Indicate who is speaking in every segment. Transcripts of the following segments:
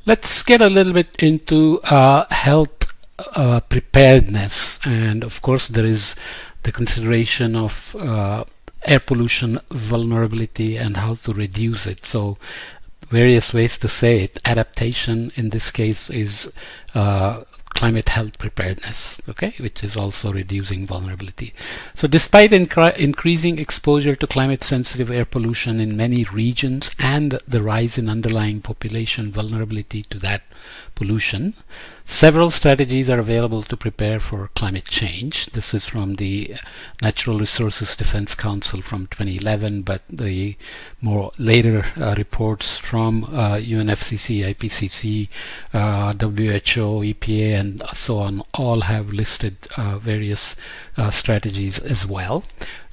Speaker 1: Let's get a little bit into health preparedness, and of course there is the consideration of air pollution vulnerability and how to reduce it. So various ways to say it. Adaptation in this case is climate health preparedness, okay, which is also reducing vulnerability. So despite increasing exposure to climate sensitive air pollution in many regions and the rise in underlying population vulnerability to that pollution, several strategies are available to prepare for climate change. This is from the Natural Resources Defense Council from 2011, but the more later reports from UNFCCC, IPCC, WHO, EPA, and so on all have listed various strategies as well.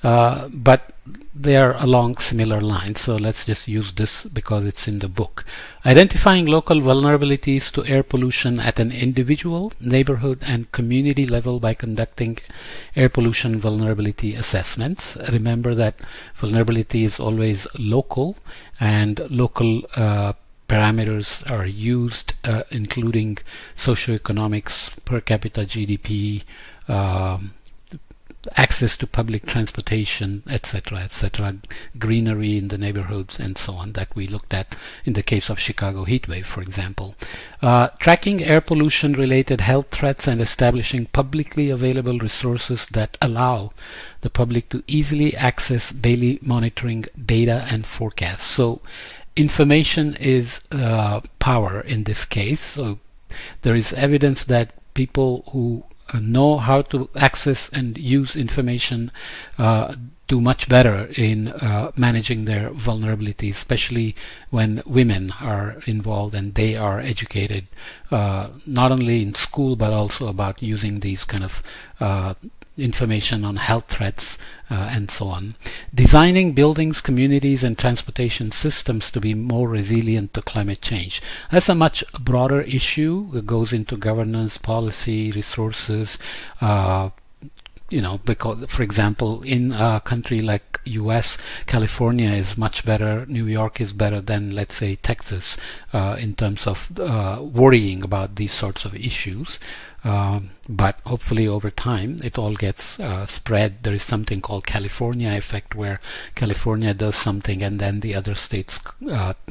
Speaker 1: But they are along similar lines, so let's just use this because it's in the book. Identifying local vulnerabilities to air pollution at an individual, neighborhood, and community level by conducting air pollution vulnerability assessments. Remember that vulnerability is always local, and local parameters are used, including socioeconomics, per capita GDP, access to public transportation, etc., etc., greenery in the neighborhoods, and so on, that we looked at in the case of Chicago heatwave, for example. Tracking air pollution related health threats and establishing publicly available resources that allow the public to easily access daily monitoring data and forecasts. So information is power in this case. So there is evidence that people who know how to access and use information do much better in managing their vulnerability, especially when women are involved and they are educated not only in school but also about using these kind of information on health threats and so on. Designing buildings, communities, and transportation systems to be more resilient to climate change. That's a much broader issue. It goes into governance, policy, resources, because, for example, in a country like US, California is much better, New York is better than, let's say, Texas in terms of worrying about these sorts of issues. But hopefully over time it all gets spread. There is something called California effect, where California does something and then the other states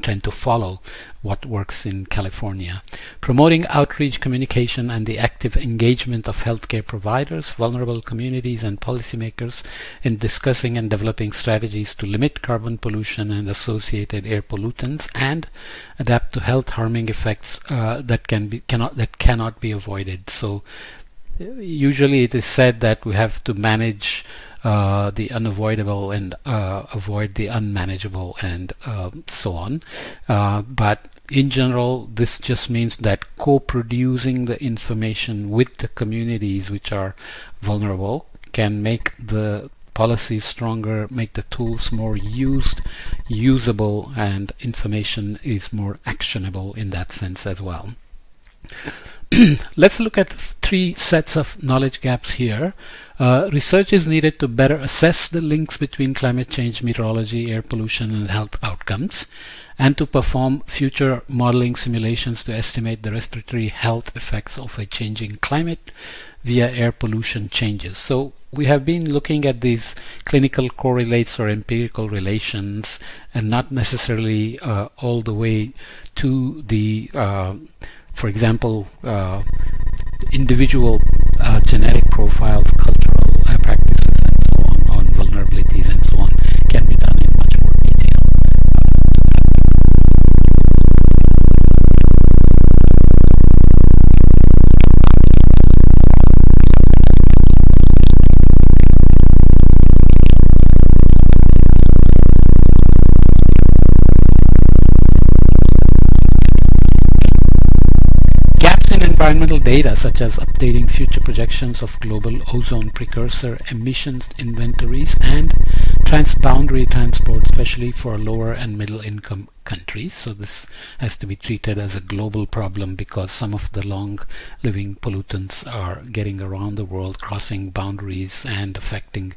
Speaker 1: tend to follow what works in California. Promoting outreach, communication, and the active engagement of healthcare providers, vulnerable communities, and policymakers in discussing and developing strategies to limit carbon pollution and associated air pollutants and adapt to health harming effects that cannot be avoided. So usually it is said that we have to manage the unavoidable and avoid the unmanageable, and so on. But in general, this just means that co-producing the information with the communities which are vulnerable can make the policies stronger, make the tools more usable, and information is more actionable in that sense as well. Let's look at three sets of knowledge gaps here. Research is needed to better assess the links between climate change, meteorology, air pollution, and health outcomes, and to perform future modeling simulations to estimate the respiratory health effects of a changing climate via air pollution changes. So we have been looking at these clinical correlates or empirical relations, and not necessarily all the way to the for example, individual genetic profiles, cultural practices, and so on vulnerabilities and so on, can be done in much more detail. Environmental data, such as updating future projections of global ozone precursor emissions inventories and transboundary transport, especially for lower and middle income countries. So this has to be treated as a global problem because some of the long living pollutants are getting around the world, crossing boundaries and affecting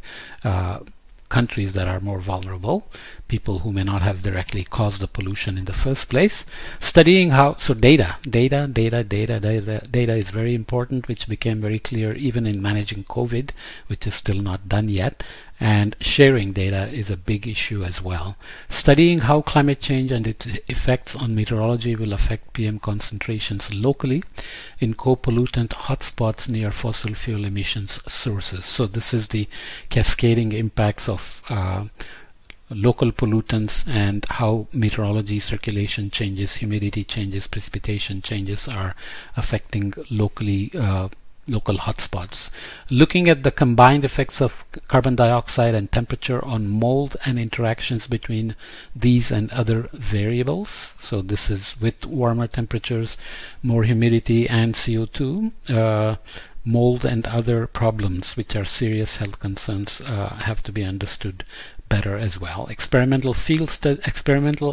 Speaker 1: countries that are more vulnerable, people who may not have directly caused the pollution in the first place. Studying how, so data is very important, which became very clear even in managing COVID, which is still not done yet. And sharing data is a big issue as well. Studying how climate change and its effects on meteorology will affect PM concentrations locally in co-pollutant hotspots near fossil fuel emissions sources. So this is the cascading impacts of local pollutants and how meteorology, circulation changes, humidity changes, precipitation changes are affecting locally local hotspots. Looking at the combined effects of carbon dioxide and temperature on mold and interactions between these and other variables. So this is with warmer temperatures, more humidity and CO2. Mold and other problems, which are serious health concerns, have to be understood better as well. Experimental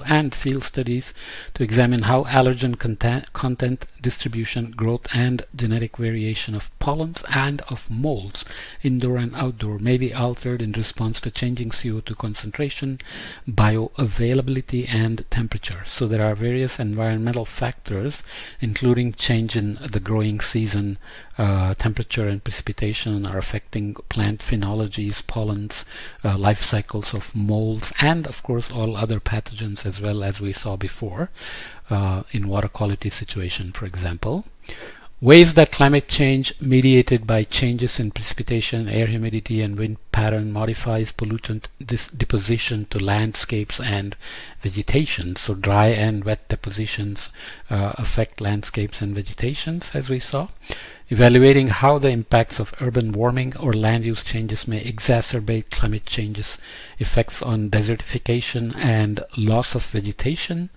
Speaker 1: and field studies to examine how allergen content, distribution, growth, and genetic variation of pollens and of molds, indoor and outdoor, may be altered in response to changing CO2 concentration, bioavailability, and temperature. So there are various environmental factors, including change in the growing season, temperature and precipitation are affecting plant phenologies, pollens, life cycles of molds, and of course all other pathogens as well, as we saw before in water quality situation, for example. Ways that climate change mediated by changes in precipitation, air humidity, and wind pattern modifies pollutant deposition to landscapes and vegetation. So dry and wet depositions affect landscapes and vegetations, as we saw. Evaluating how the impacts of urban warming or land use changes may exacerbate climate change's effects on desertification and loss of vegetation,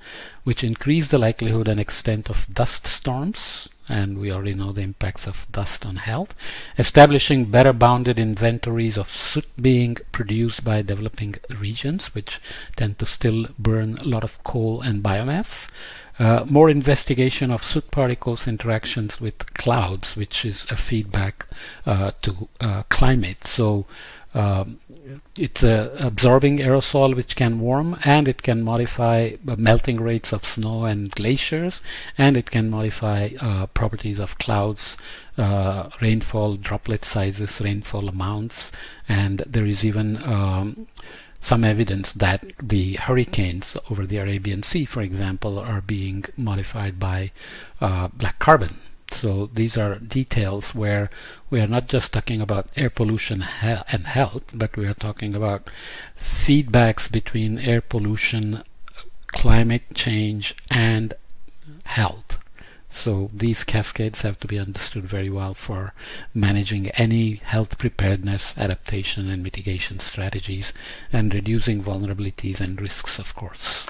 Speaker 1: which increase the likelihood and extent of dust storms. And we already know the impacts of dust on health. Establishing better bounded inventories of soot being produced by developing regions, which tend to still burn a lot of coal and biomass. More investigation of soot particles interactions with clouds, which is a feedback to climate. So it's absorbing aerosol which can warm, and it can modify melting rates of snow and glaciers, and it can modify properties of clouds, rainfall, droplet sizes, rainfall amounts, and there is even some evidence that the hurricanes over the Arabian Sea, for example, are being modified by black carbon. So these are details where we are not just talking about air pollution and health, but we are talking about feedbacks between air pollution, climate change, and health. So these cascades have to be understood very well for managing any health preparedness, adaptation, and mitigation strategies, and reducing vulnerabilities and risks, of course.